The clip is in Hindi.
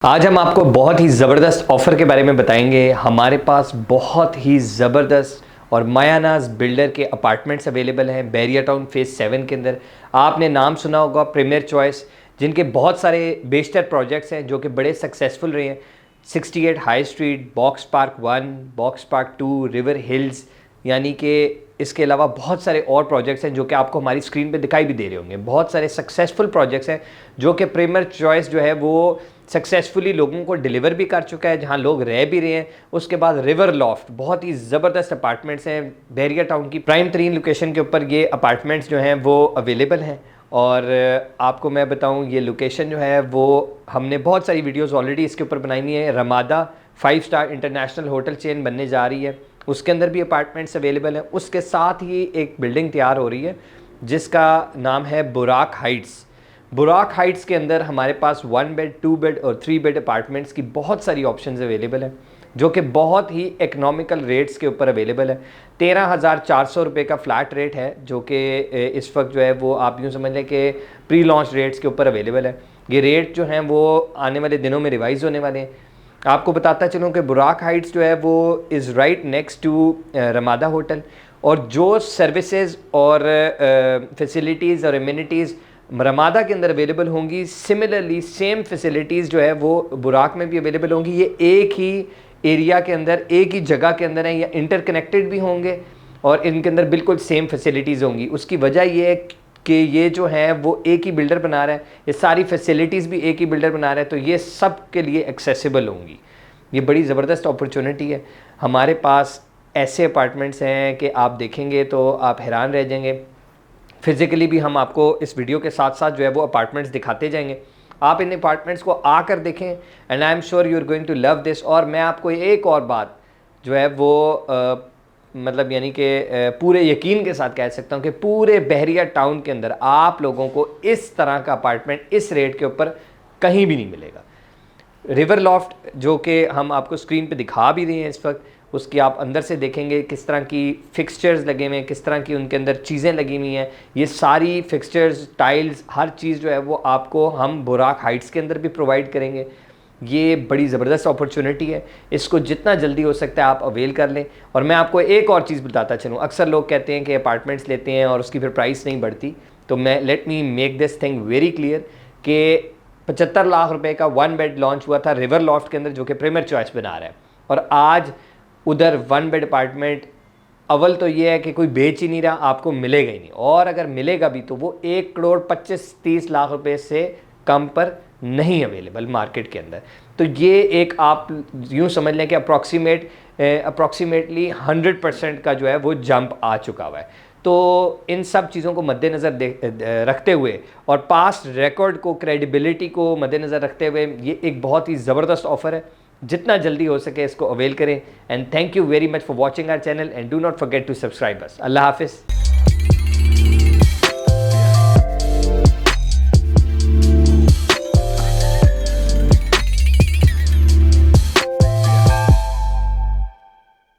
आज हम आपको बहुत ही ज़बरदस्त ऑफ़र के बारे में बताएंगे। हमारे पास बहुत ही ज़बरदस्त और मायानाज बिल्डर के अपार्टमेंट्स अवेलेबल हैं बैरिया टाउन फेज़ 7 के अंदर। आपने नाम सुना होगा प्रीमियर चॉइस, जिनके बहुत सारे बेशतर प्रोजेक्ट्स हैं जो कि बड़े सक्सेसफुल रहे हैं। 68 high street, box park 1, box park 2, river hills, यानी कि इसके अलावा बहुत सारे और प्रोजेक्ट्स हैं जो कि आपको हमारी स्क्रीन पे दिखाई भी दे रहे होंगे। बहुत सारे सक्सेसफुल प्रोजेक्ट्स हैं जो कि प्रीमियर चॉइस जो है वो सक्सेसफुली लोगों को डिलीवर भी कर चुका है, जहां लोग रह भी रहे हैं। उसके बाद रिवर लॉफ्ट, बहुत ही ज़बरदस्त अपार्टमेंट्स हैं बैरिया टाउन की प्राइम तरीन लोकेशन के ऊपर ये अपार्टमेंट्स जो हैं वो अवेलेबल हैं। और आपको मैं बताऊं, ये लोकेशन जो है वो हमने बहुत सारी वीडियोस ऑलरेडी इसके ऊपर बनाई हुई है। Ramada 5 star international hotel chain बनने जा रही है, उसके अंदर भी अपार्टमेंट्स अवेलेबल हैं। उसके साथ ही एक बिल्डिंग तैयार हो रही है जिसका नाम है बुराक हाइट्स। बुराक हाइट्स के अंदर हमारे पास 1 बेड, 2 बेड और 3 बेड अपार्टमेंट्स की बहुत सारी ऑप्शंस अवेलेबल हैं जो कि बहुत ही इकनॉमिकल रेट्स के ऊपर अवेलेबल है। 13,400 रुपये का फ्लैट रेट है जो कि इस वक्त जो है वो आप यूँ समझ लें कि प्री लॉन्च रेट्स के ऊपर अवेलेबल है। ये रेट जो हैं वो आने वाले दिनों में रिवाइज़ होने वाले हैं। आपको बताता चलूँ कि बुराक हाइट्स जो है वो is right next to Ramada hotel, और जो सर्विसेज और फैसिलिटीज़ और एमिनिटीज़ रमादा के अंदर अवेलेबल होंगी, सिमिलरली सेम फैसिलिटीज़ जो है वो बुराक में भी अवेलेबल होंगी। ये एक ही एरिया के अंदर, एक ही जगह के अंदर हैं, या इंटरकनेक्टेड भी होंगे और इनके अंदर बिल्कुल सेम फैसिलिटीज़ होंगी। उसकी वजह ये है कि ये जो है वो एक ही बिल्डर बना रहा है, ये सारी फैसिलिटीज़ भी एक ही बिल्डर बना रहा है, तो ये सब के लिए एक्सेसिबल होंगी। ये बड़ी ज़बरदस्त अपॉर्चुनिटी है। हमारे पास ऐसे अपार्टमेंट्स हैं कि आप देखेंगे तो आप हैरान रह जाएंगे। फिज़िकली भी हम आपको इस वीडियो के साथ साथ जो है वो अपार्टमेंट्स दिखाते जाएंगे। आप इन अपार्टमेंट्स को आकर देखें and I am sure you are going to love this. और मैं आपको एक और बात जो है वो मतलब यानी कि पूरे यकीन के साथ कह सकता हूँ कि पूरे बहरिया टाउन के अंदर आप लोगों को इस तरह का अपार्टमेंट इस रेट के ऊपर कहीं भी नहीं मिलेगा। रिवर लॉफ्ट जो कि हम आपको स्क्रीन पे दिखा भी रहे हैं इस वक्त, उसकी आप अंदर से देखेंगे किस तरह की फिक्सचर्स लगे हुए हैं, किस तरह की उनके अंदर चीज़ें लगी हुई हैं। ये सारी फिक्सचर्स, टाइल्स, हर चीज़ जो है वो आपको हम बुराक हाइट्स के अंदर भी प्रोवाइड करेंगे। ये बड़ी ज़बरदस्त अपॉर्चुनिटी है, इसको जितना जल्दी हो सकता है आप अवेल कर लें। और मैं आपको एक और चीज़ बताता चलूँ, अक्सर लोग कहते हैं कि अपार्टमेंट्स लेते हैं और उसकी फिर प्राइस नहीं बढ़ती, तो मैं let me make this thing very clear कि 75 लाख रुपए का 1 बेड लॉन्च हुआ था रिवर लॉफ्ट के अंदर जो कि प्रीमियर चॉइस बना रहा है, और आज उधर 1 बेड अपार्टमेंट अव्वल तो ये है कि कोई बेच ही नहीं रहा, आपको मिलेगा ही नहीं, और अगर मिलेगा भी तो वो 1,25-30 लाख रुपए से कम पर नहीं अवेलेबल मार्केट के अंदर। तो ये एक आप यूँ समझ लें कि अप्रॉक्सीमेटली 100% का जो है वो जंप आ चुका हुआ है। तो इन सब चीज़ों को मद्देनज़र रखते हुए और पास्ट रिकॉर्ड को, क्रेडिबिलिटी को मद्देनज़र रखते हुए ये एक बहुत ही ज़बरदस्त ऑफ़र है। जितना जल्दी हो सके इसको अवेल करें। And thank you very much for watching our channel and do not forget to subscribe us. अल्लाह हाफिज़।